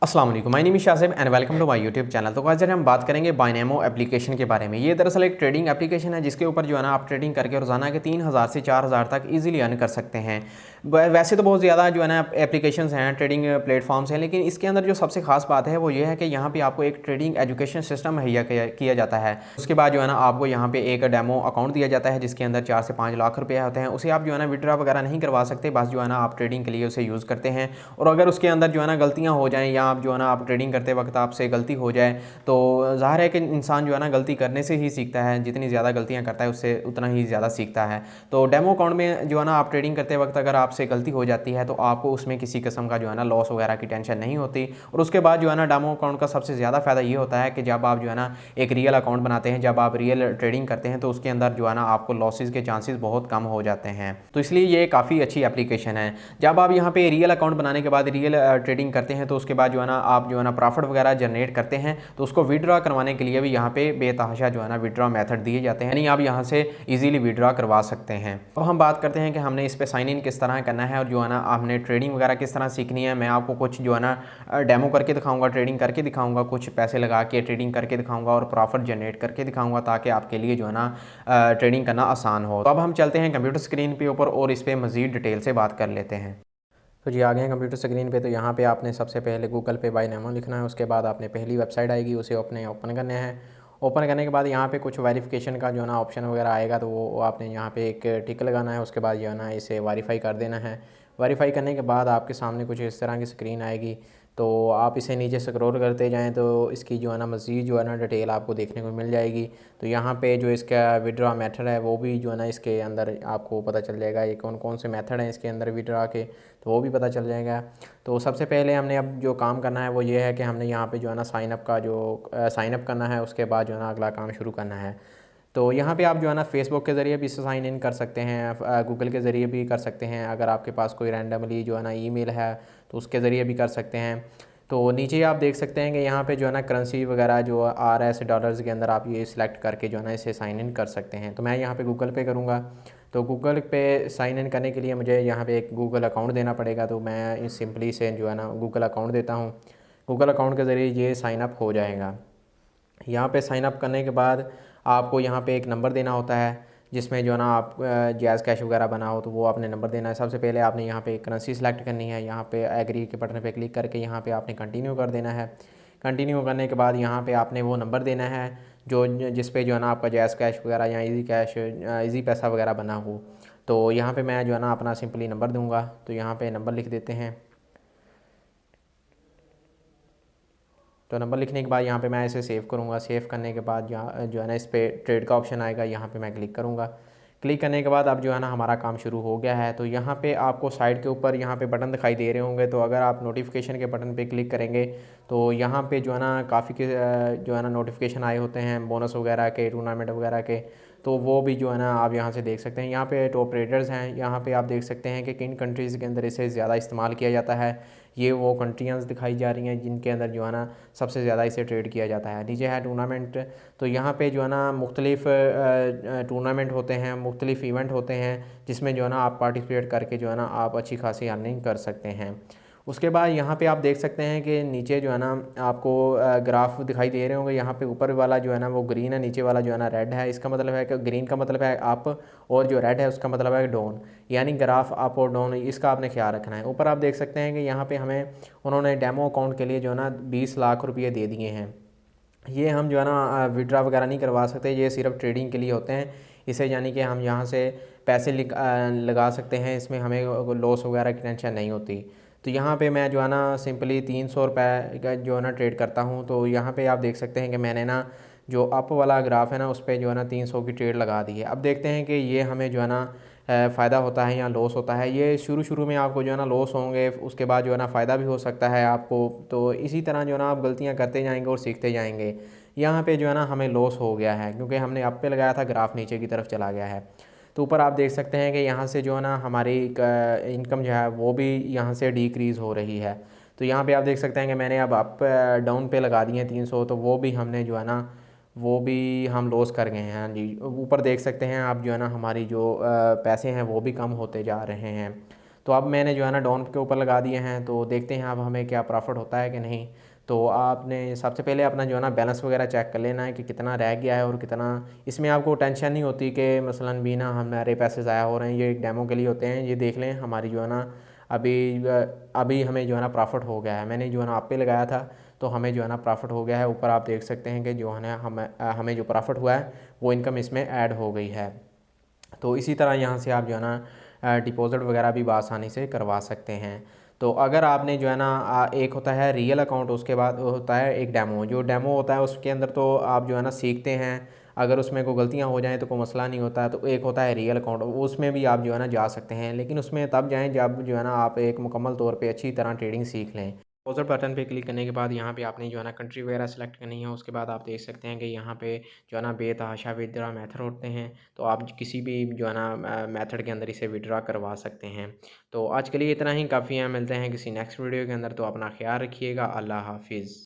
अस्सलाम वालेकुम, my name is Shasib and welcome to my YouTube channel. तो आज हम बात करेंगे बाइनेमो एप्लीकेशन के बारे में। ये दरअसल एक ट्रेडिंग एप्लीकेशन है जिसके ऊपर जो है ना आप ट्रेडिंग करके रोजाना के 3000 से 4000 तक इजीली अर्न कर सकते हैं। वैसे तो बहुत ज़्यादा जो है ना एप्लीकेशंस हैं, ट्रेडिंग प्लेटफॉर्म्स हैं, लेकिन इसके अंदर जो सबसे खास बात है वो ये है कि यहाँ पे आपको एक ट्रेडिंग एजुकेशन सिस्टम मुहैया किया जाता है। उसके बाद जो है ना आपको यहाँ पे एक डेमो अकाउंट दिया जाता है जिसके अंदर 4 से 5 लाख रुपये होते हैं। उसे आप जो है ना विड्रॉ वगैरह नहीं करवा सकते, बस जो है ना आप ट्रेडिंग के लिए उसे यूज़ करते हैं। और अगर उसके अंदर जो है ना गलतियाँ हो जाएँ या आप जो है ना आप ट्रेडिंग करते वक्त आपसे गलती हो जाए तो ज़ाहिर है कि इंसान जो है ना गलती करने से ही सीखता है। जितनी ज़्यादा गलतियाँ करता है उससे उतना ही ज़्यादा सीखता है। तो डेमो अकाउंट में जो है ना आप ट्रेडिंग करते वक्त अगर आपसे गलती हो जाती है तो आपको उसमें किसी किस्म का जो है ना लॉस वगैरह की टेंशन नहीं होती। और उसके बाद जो है ना डेमो अकाउंट का सबसे ज़्यादा फ़ायदा ये होता है कि जब आप जो है ना एक रियल अकाउंट बनाते हैं, जब आप रियल ट्रेडिंग करते हैं तो उसके अंदर जो है ना आपको लॉसेस के चांसेस बहुत कम हो जाते हैं। तो इसलिए ये काफ़ी अच्छी एप्लीकेशन है। जब आप यहाँ पे रियल अकाउंट बनाने के बाद रियल ट्रेडिंग करते हैं तो उसके बाद जो है ना आप जो है ना प्रॉफिट वगैरह जनरेट करते हैं तो उसको विड्रॉ करवाने के लिए भी यहाँ पे बेतहाशा जो है ना विड्रॉ मेथड दिए जाते हैं, यानी आप यहाँ से इजीली विड्रॉ करवा सकते हैं। अब हम बात करते हैं कि हमने इस पर साइन इन किस तरह करना है और जो है ना हमने ट्रेडिंग वगैरह किस तरह सीखनी है। मैं आपको कुछ जो है ना डेमो करके दिखाऊंगा, ट्रेडिंग करके दिखाऊंगा, कुछ पैसे लगा के ट्रेडिंग करके दिखाऊंगा और प्रॉफिट जनरेट करके दिखाऊंगा ताकि आपके लिए जो है ना ट्रेडिंग करना आसान हो। तो अब हम चलते हैं कंप्यूटर स्क्रीन पे ऊपर और इस पर मज़ीद डिटेल से बात कर लेते हैं। तो जी आ गए हैं कंप्यूटर स्क्रीन पे। तो यहाँ पे आपने सबसे पहले गूगल पे बाइनेमो लिखना है। उसके बाद आपने पहली वेबसाइट आएगी उसे अपने ओपन करना है। ओपन करने के बाद यहाँ पे कुछ वेरिफिकेशन का जो है ना ऑप्शन वगैरह आएगा तो वो आपने यहाँ पे एक टिक लगाना है। उसके बाद जो है ना इसे वेरीफाई कर देना है। वेरीफाई करने के बाद आपके सामने कुछ इस तरह की स्क्रीन आएगी। तो आप इसे नीचे स्क्रॉल करते जाएँ तो इसकी जो है ना मज़ीद जो है ना डिटेल आपको देखने को मिल जाएगी। तो यहाँ पे जो इसका विड्रॉ मेथड है वो भी जो है ना इसके अंदर आपको पता चल जाएगा, ये कौन कौन से मेथड हैं इसके अंदर विड्रॉ के, तो वो भी पता चल जाएगा। तो सबसे पहले हमने अब जो काम करना है वो ये है कि हमने यहाँ पे जो है ना साइनअप का जो साइनअप करना है। उसके बाद जो है ना अगला काम शुरू करना है। तो यहाँ पे आप जो है ना फेसबुक के ज़रिए भी इससे साइन इन कर सकते हैं, गूगल के ज़रिए भी कर सकते हैं। अगर आपके पास कोई रैंडमली जो है ना ईमेल है तो उसके ज़रिए भी कर सकते हैं। तो नीचे आप देख सकते हैं कि यहाँ पे जो है ना करेंसी वगैरह जो आ रहा है डॉलर्स के अंदर, आप ये सिलेक्ट करके जो है ना इसे साइन इन कर सकते हैं। तो मैं यहाँ पे गूगल पे करूँगा। तो गूगल पे साइन इन करने के लिए मुझे यहाँ पे एक गूगल अकाउंट देना पड़ेगा। तो मैं सिंपली से जो है ना गूगल अकाउंट देता हूँ। गूगल अकाउंट के ज़रिए ये साइन अप हो जाएगा। यहाँ पे साइन अप करने के बाद आपको यहाँ पे एक नंबर देना होता है जिसमें जो है ना आप जैज़ कैश वगैरह बनाओ तो वो आपने नंबर देना है। सबसे पहले आपने यहाँ पे करेंसी सेलेक्ट करनी है। यहाँ पे एग्री के बटन पे क्लिक करके यहाँ पे आपने कंटिन्यू कर देना है। कंटिन्यू करने के बाद यहाँ पे आपने वो नंबर देना है जो जिस पे जो है ना आपका जैज़ कैश वगैरह या इजी कैश इजी पैसा वगैरह बना हो। तो यहाँ पे मैं जो है ना अपना सिंपली नंबर दूँगा। तो यहाँ पे नंबर लिख देते हैं। तो नंबर लिखने के बाद यहाँ पे मैं इसे सेव करूँगा। सेव करने के बाद यहाँ जो है ना इस पर ट्रेड का ऑप्शन आएगा, यहाँ पे मैं क्लिक करूँगा। क्लिक करने के बाद अब जो है ना हमारा काम शुरू हो गया है। तो यहाँ पे आपको साइड के ऊपर यहाँ पे बटन दिखाई दे रहे होंगे। तो अगर आप नोटिफिकेशन के बटन पे क्लिक करेंगे तो यहाँ पे जो है ना काफ़ी जो है ना नोटिफिकेशन आए होते हैं बोनस वगैरह के, टूर्नामेंट वगैरह के। तो वो भी जो है ना आप यहाँ से देख सकते हैं। यहाँ पे टॉप रेटर्स हैं, यहाँ पे आप देख सकते हैं कि किन कंट्रीज़ के अंदर इसे ज़्यादा इस्तेमाल किया जाता है। ये वो कंट्रियाँ दिखाई जा रही हैं जिनके अंदर जो है ना सबसे ज़्यादा इसे ट्रेड किया जाता है। नीचे है टूर्नामेंट। तो यहाँ पे जो है ना मुख्तलिफ़ टूर्नामेंट होते हैं, मुख्तलिफ़ इवेंट होते हैं जिसमें जो है ना आप पार्टिसिपेट करके जो है ना आप अच्छी खासी अर्निंग कर सकते हैं। उसके बाद यहाँ पे आप देख सकते हैं कि नीचे जो है ना आपको ग्राफ दिखाई दे रहे होंगे। यहाँ पे ऊपर वाला जो है ना वो ग्रीन है, नीचे वाला जो है ना रेड है। इसका मतलब है कि ग्रीन का मतलब है अप और जो रेड है उसका मतलब है डाउन, यानी ग्राफ अप और डाउन, इसका आपने ख्याल रखना है। ऊपर आप देख सकते हैं कि यहाँ पे हमें उन्होंने डेमो अकाउंट के लिए जो है ना 20 लाख रुपये दे दिए हैं। ये हम जो है ना विड्रा वगैरह नहीं करवा सकते, ये सिर्फ ट्रेडिंग के लिए होते हैं। इसे यानी कि हम यहाँ से पैसे लगा सकते हैं, इसमें हमें लॉस वगैरह की टेंशन नहीं होती। तो यहाँ पे मैं जो है ना सिंपली 300 रुपये का जो है ना ट्रेड करता हूँ। तो यहाँ पे आप देख सकते हैं कि मैंने ना जो अप वाला ग्राफ है ना उस पर जो है ना 300 की ट्रेड लगा दी है। अब देखते हैं कि ये हमें जो है ना फ़ायदा होता है या लॉस होता है। ये शुरू शुरू में आपको जो है ना लॉस होंगे, उसके बाद जो है ना फ़ायदा भी हो सकता है आपको। तो इसी तरह जो है ना आप गलतियाँ करते जाएंगे और सीखते जाएंगे। यहाँ पे जो है ना हमें लॉस हो गया है क्योंकि हमने अप पे लगाया था, ग्राफ नीचे की तरफ चला गया है। तो ऊपर आप देख सकते हैं कि यहाँ से जो है ना हमारी इनकम जो है वो भी यहाँ से डिक्रीज़ हो रही है। तो यहाँ पे आप देख सकते हैं कि मैंने अब अप डाउन पे लगा दिए हैं 300, तो वो भी हमने जो है ना वो भी हम लॉस कर गए हैं। हाँ जी, ऊपर देख सकते हैं आप जो है ना हमारी जो पैसे हैं वो भी कम होते जा रहे हैं। तो अब मैंने जो है ना डाउन के ऊपर लगा दिए हैं, तो देखते हैं अब हमें क्या प्रॉफिट होता है कि नहीं। तो आपने सबसे पहले अपना जो है ना बैलेंस वगैरह चेक कर लेना है कि कितना रह गया है और कितना। इसमें आपको टेंशन नहीं होती कि मसलन भी ना हमारे पैसे ज़ाया हो रहे हैं, ये एक डेमो के लिए होते हैं। ये देख लें हमारी जो है ना अभी अभी हमें जो है ना प्रॉफिट हो गया है, मैंने जो है ना आप पे लगाया था तो हमें जो है ना प्रॉफिट हो गया है। ऊपर आप देख सकते हैं कि जो है ना हमें जो प्रॉफिट हुआ है वो इनकम इसमें ऐड हो गई है। तो इसी तरह यहाँ से आप जो है ना डिपॉज़िट वगैरह भी आसानी से करवा सकते हैं। तो अगर आपने जो है ना एक होता है रियल अकाउंट, उसके बाद होता है एक डेमो। जो डेमो होता है उसके अंदर तो आप जो है ना सीखते हैं, अगर उसमें कोई गलतियाँ हो जाएँ तो कोई मसला नहीं होता है। तो एक होता है रियल अकाउंट, उसमें भी आप जो है ना जा सकते हैं, लेकिन उसमें तब जाएँ जब जो है ना आप एक मुकम्मल तौर पे अच्छी तरह ट्रेडिंग सीख लें। डिपॉज़िट बटन पे क्लिक करने के बाद यहाँ पे आपने जो है ना कंट्री वगैरह सेलेक्ट करनी है। उसके बाद आप देख सकते हैं कि यहाँ पे जो है ना बेतहाशा विदड्रा मेथड होते हैं, तो आप किसी भी जो है ना मेथड के अंदर इसे विदड्रा करवा सकते हैं। तो आज के लिए इतना ही काफ़ी है, मिलते हैं किसी नेक्स्ट वीडियो के अंदर। तो अपना ख्याल रखिएगा। अल्लाह हाफिज़।